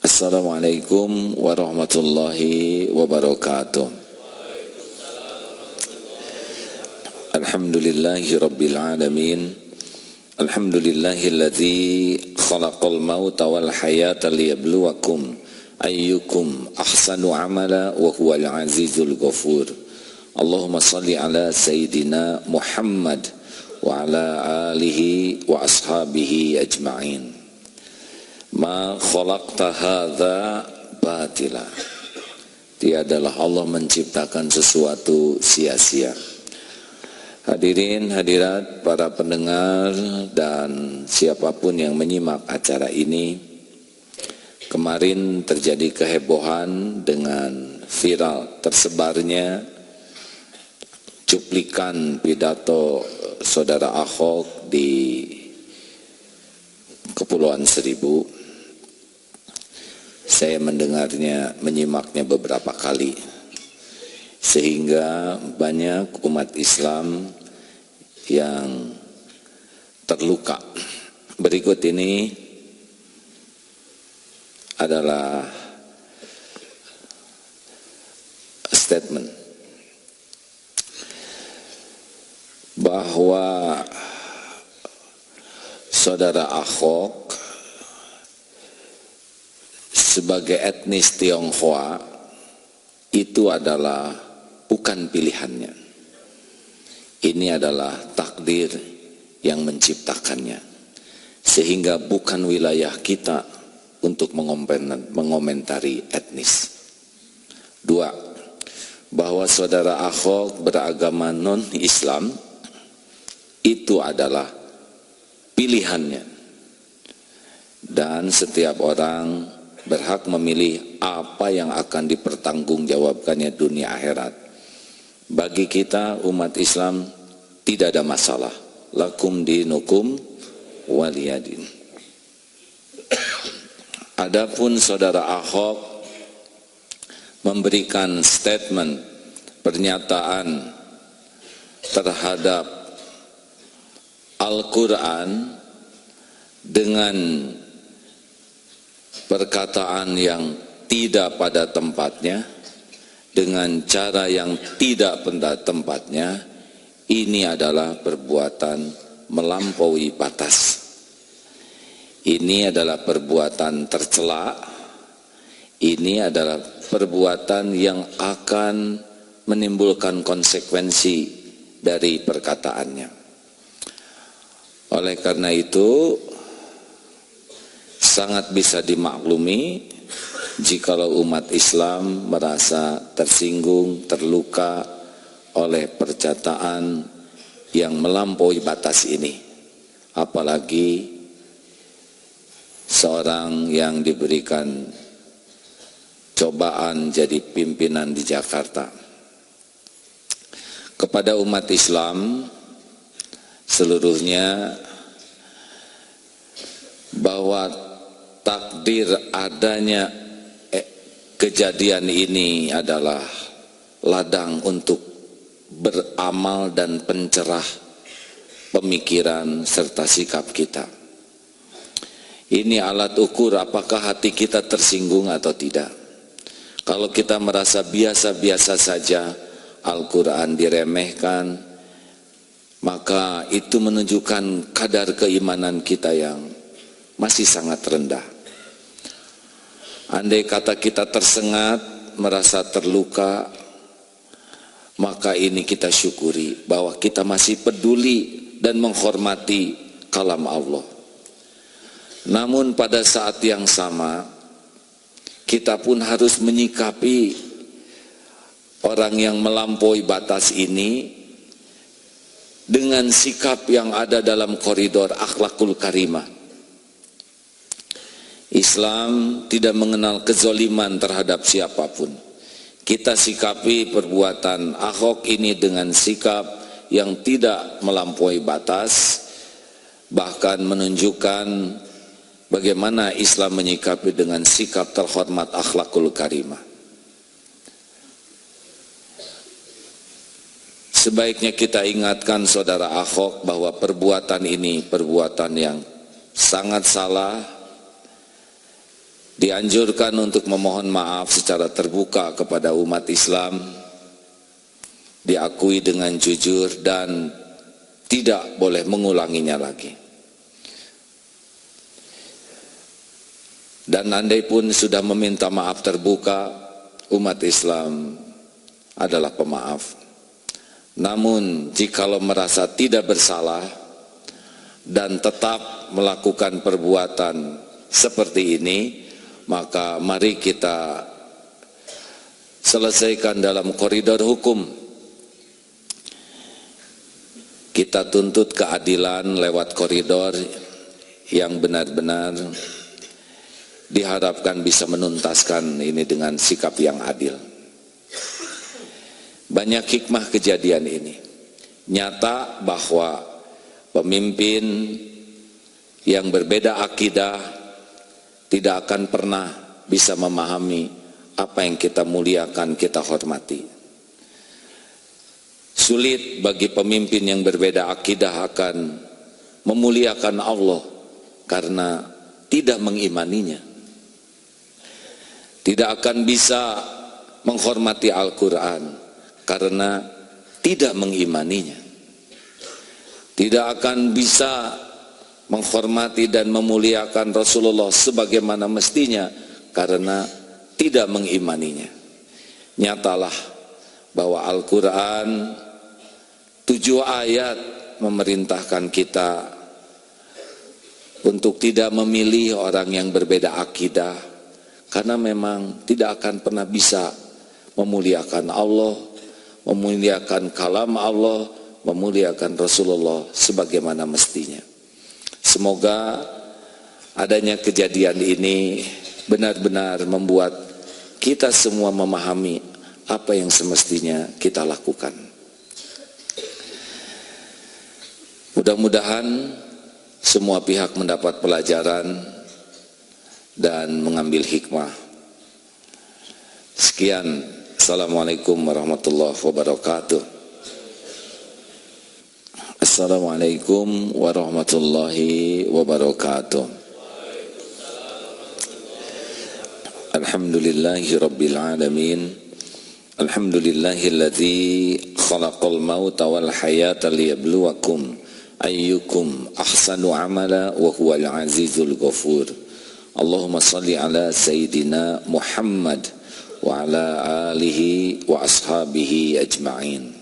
Assalamualaikum warahmatullahi wabarakatuh. Alhamdulillahi rabbil alamin. Alhamdulillahilladzi khalaqal mauta wal hayata liyabluwakum ayyukum ahsanu amala wa huwal azizul ghafur. Allahumma salli ala sayyidina Muhammad wa ala alihi wa ashabihi ajma'in. Ma khalaqta hadza batila. Tiadalah Allah menciptakan sesuatu sia-sia. Hadirin hadirat para pendengar dan siapapun yang menyimak acara ini, kemarin terjadi kehebohan dengan viral tersebarnya cuplikan pidato Saudara Ahok di Kepulauan Seribu. Saya menyimaknya beberapa kali, sehingga banyak umat Islam yang terluka. Berikut ini adalah statement bahwa Saudara Ahok sebagai etnis Tionghoa itu adalah bukan pilihannya. Ini adalah takdir yang menciptakannya, sehingga bukan wilayah kita untuk mengomentari etnis. Dua, bahwa Saudara Ahok beragama non-Islam itu adalah pilihannya, dan setiap orang berhak memilih apa yang akan dipertanggungjawabkannya dunia akhirat. Bagi kita umat Islam tidak ada masalah. Lakum dinukum waliyadin. Adapun Saudara Ahok memberikan statement, pernyataan terhadap Al-Quran dengan perkataan yang tidak pada tempatnya, dengan cara yang tidak pada tempatnya, ini adalah perbuatan melampaui batas. Ini adalah perbuatan tercela. Ini adalah perbuatan yang akan menimbulkan konsekuensi dari perkataannya. Oleh karena itu, sangat bisa dimaklumi jikalau umat Islam merasa tersinggung, terluka oleh perkataan yang melampaui batas ini. Apalagi seorang yang diberikan cobaan jadi pimpinan di Jakarta. Kepada umat Islam seluruhnya, bahwa takdir adanya kejadian ini adalah ladang untuk beramal dan pencerah pemikiran serta sikap kita. Ini alat ukur apakah hati kita tersinggung atau tidak. Kalau kita merasa biasa-biasa saja, Al-Quran diremehkan, maka itu menunjukkan kadar keimanan kita yang masih sangat rendah. Andai kata kita tersengat, merasa terluka, maka ini kita syukuri bahwa kita masih peduli dan menghormati kalam Allah. Namun pada saat yang sama, kita pun harus menyikapi orang yang melampaui batas ini dengan sikap yang ada dalam koridor akhlakul karimah. Islam tidak mengenal kezoliman terhadap siapapun. Kita sikapi perbuatan Ahok ini dengan sikap yang tidak melampaui batas, bahkan menunjukkan bagaimana Islam menyikapi dengan sikap terhormat akhlakul karimah. Sebaiknya kita ingatkan saudara Ahok bahwa perbuatan ini perbuatan yang sangat salah, dianjurkan untuk memohon maaf secara terbuka kepada umat Islam, diakui dengan jujur dan tidak boleh mengulanginya lagi. Dan andai pun sudah meminta maaf terbuka, umat Islam adalah pemaaf. Namun jikalau merasa tidak bersalah dan tetap melakukan perbuatan seperti ini, maka mari kita selesaikan dalam koridor hukum. Kita tuntut keadilan lewat koridor yang benar-benar diharapkan bisa menuntaskan ini dengan sikap yang adil. Banyak hikmah kejadian ini. Nyata bahwa pemimpin yang berbeda akidah tidak akan pernah bisa memahami apa yang kita muliakan, kita hormati. Sulit bagi pemimpin yang berbeda akidah akan memuliakan Allah karena tidak mengimaninya. Tidak akan bisa menghormati Al-Quran karena tidak mengimaninya. Tidak akan bisa menghormati dan memuliakan Rasulullah sebagaimana mestinya karena tidak mengimaninya. Nyatalah bahwa Al-Quran 7 ayat memerintahkan kita untuk tidak memilih orang yang berbeda akidah, karena memang tidak akan pernah bisa memuliakan Allah, memuliakan kalam Allah, memuliakan Rasulullah sebagaimana mestinya. Semoga adanya kejadian ini benar-benar membuat kita semua memahami apa yang semestinya kita lakukan. Mudah-mudahan semua pihak mendapat pelajaran dan mengambil hikmah. Sekian, Assalamualaikum warahmatullahi wabarakatuh. Assalamualaikum warahmatullahi wabarakatuh. Alhamdulillahi rabbil alamin. Alhamdulillahilladzi khalaqal mauta wal hayata liyabluwakum ayyukum ahsanu amala wa huwal azizul ghafur. Allahumma salli ala sayyidina Muhammad wa ala alihi wa ashabihi ajma'in.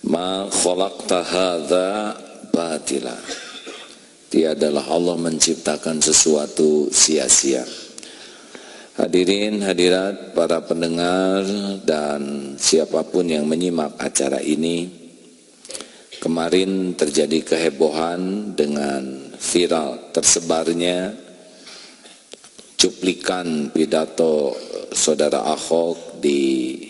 Ma khalaqta hadza batila. Tiadalah Allah menciptakan sesuatu sia-sia. Hadirin hadirat para pendengar dan siapapun yang menyimak acara ini, kemarin terjadi kehebohan dengan viral tersebarnya cuplikan pidato Saudara Ahok di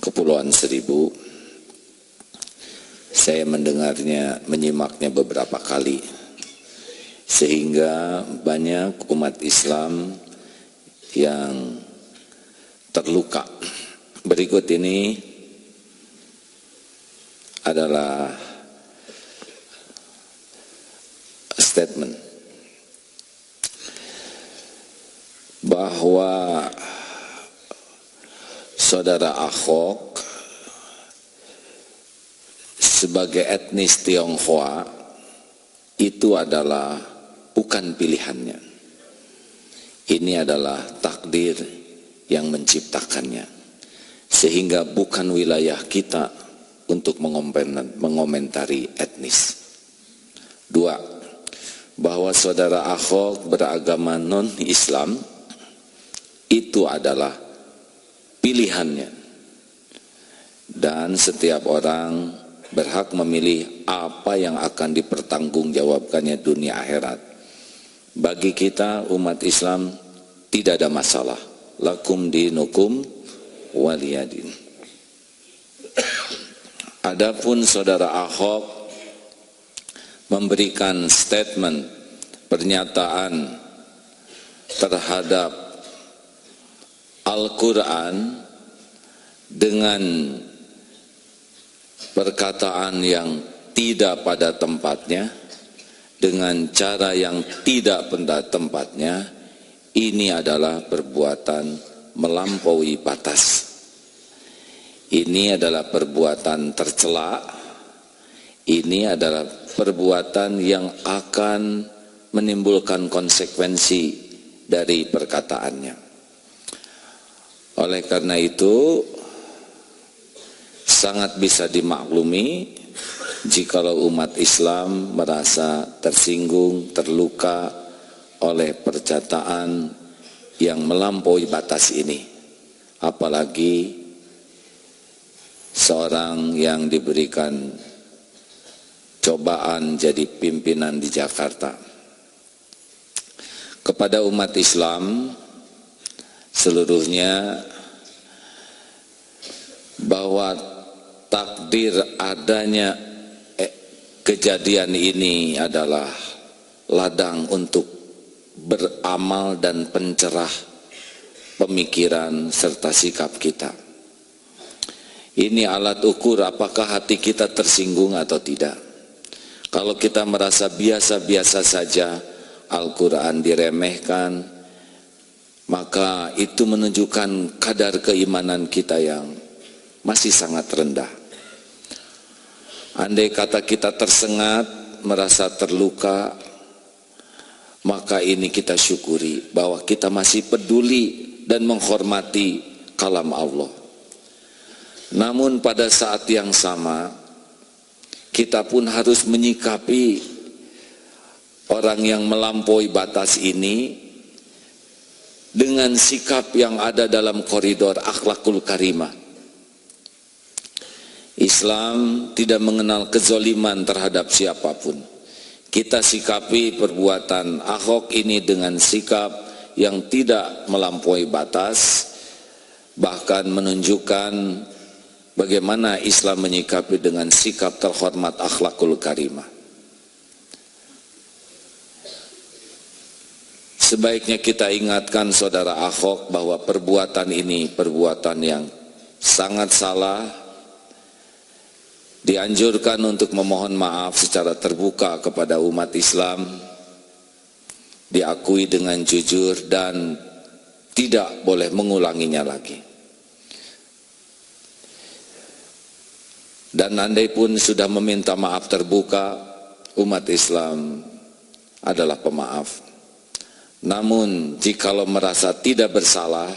Kepulauan Seribu. Saya mendengarnya, menyimaknya beberapa kali, sehingga banyak umat Islam yang terluka. Berikut ini adalah statement bahwa Saudara Ahok sebagai etnis Tionghoa itu adalah bukan pilihannya. Ini adalah takdir yang menciptakannya, sehingga bukan wilayah kita untuk mengomentari etnis. 2, bahwa Saudara Ahok beragama non-Islam itu adalah pilihannya, dan setiap orang berhak memilih apa yang akan dipertanggungjawabkannya dunia akhirat. Bagi kita umat Islam tidak ada masalah. Lakum dinukum waliyadin. Adapun Saudara Ahok memberikan statement, pernyataan terhadap Al-Quran dengan perkataan yang tidak pada tempatnya, dengan cara yang tidak pada tempatnya, ini adalah perbuatan melampaui batas. Ini adalah perbuatan tercela. Ini adalah perbuatan yang akan menimbulkan konsekuensi dari perkataannya. Oleh karena itu, sangat bisa dimaklumi jikalau umat Islam merasa tersinggung, terluka oleh perkataan yang melampaui batas ini. Apalagi seorang yang diberikan cobaan jadi pimpinan di Jakarta. Kepada umat Islam seluruhnya, bahwa takdir adanya kejadian ini adalah ladang untuk beramal dan pencerah pemikiran serta sikap kita. Ini alat ukur apakah hati kita tersinggung atau tidak. Kalau kita merasa biasa-biasa saja, Al-Quran diremehkan, maka itu menunjukkan kadar keimanan kita yang masih sangat rendah. Andai kata kita tersengat, merasa terluka, maka ini kita syukuri bahwa kita masih peduli dan menghormati kalam Allah. Namun pada saat yang sama, kita pun harus menyikapi orang yang melampaui batas ini dengan sikap yang ada dalam koridor akhlakul karimah. Islam tidak mengenal kezoliman terhadap siapapun. Kita sikapi perbuatan Ahok ini dengan sikap yang tidak melampaui batas, bahkan menunjukkan bagaimana Islam menyikapi dengan sikap terhormat akhlakul karimah. Sebaiknya kita ingatkan saudara Ahok bahwa perbuatan ini perbuatan yang sangat salah. Dianjurkan untuk memohon maaf secara terbuka kepada umat Islam, diakui dengan jujur dan tidak boleh mengulanginya lagi. Dan andai pun sudah meminta maaf terbuka, umat Islam adalah pemaaf. Namun jikalau merasa tidak bersalah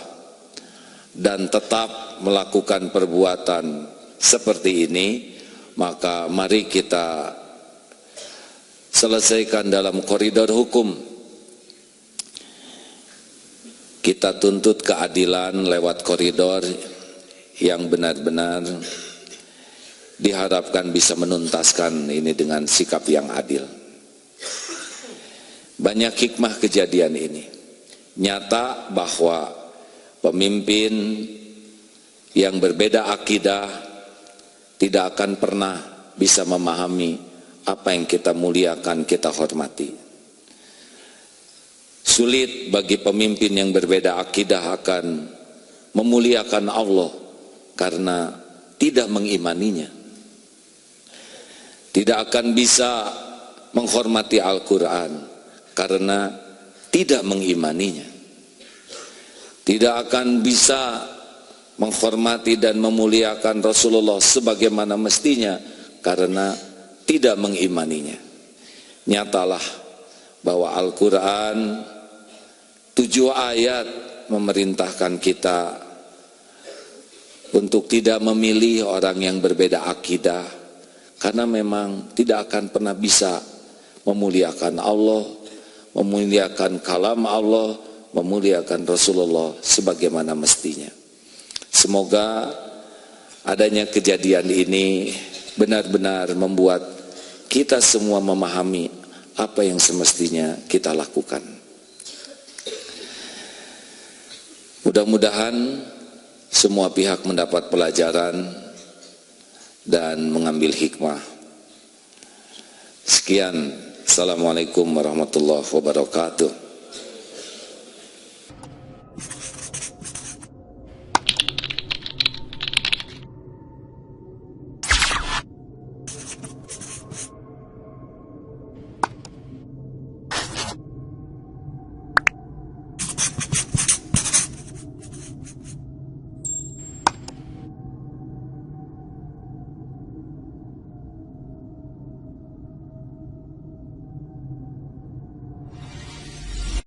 dan tetap melakukan perbuatan seperti ini, maka mari kita selesaikan dalam koridor hukum. Kita tuntut keadilan lewat koridor yang benar-benar diharapkan bisa menuntaskan ini dengan sikap yang adil. Banyak hikmah kejadian ini. Nyata bahwa pemimpin yang berbeda akidah tidak akan pernah bisa memahami apa yang kita muliakan, kita hormati. Sulit bagi pemimpin yang berbeda akidah akan memuliakan Allah karena tidak mengimaninya. Tidak akan bisa menghormati Al-Quran karena tidak mengimaninya. Tidak akan bisa menghormati dan memuliakan Rasulullah sebagaimana mestinya karena tidak mengimaninya. Nyatalah bahwa Al-Quran 7 ayat memerintahkan kita untuk tidak memilih orang yang berbeda akidah, karena memang tidak akan pernah bisa memuliakan Allah, memuliakan kalam Allah, memuliakan Rasulullah sebagaimana mestinya. Semoga adanya kejadian ini benar-benar membuat kita semua memahami apa yang semestinya kita lakukan. Mudah-mudahan semua pihak mendapat pelajaran dan mengambil hikmah. Sekian, Assalamualaikum warahmatullahi wabarakatuh.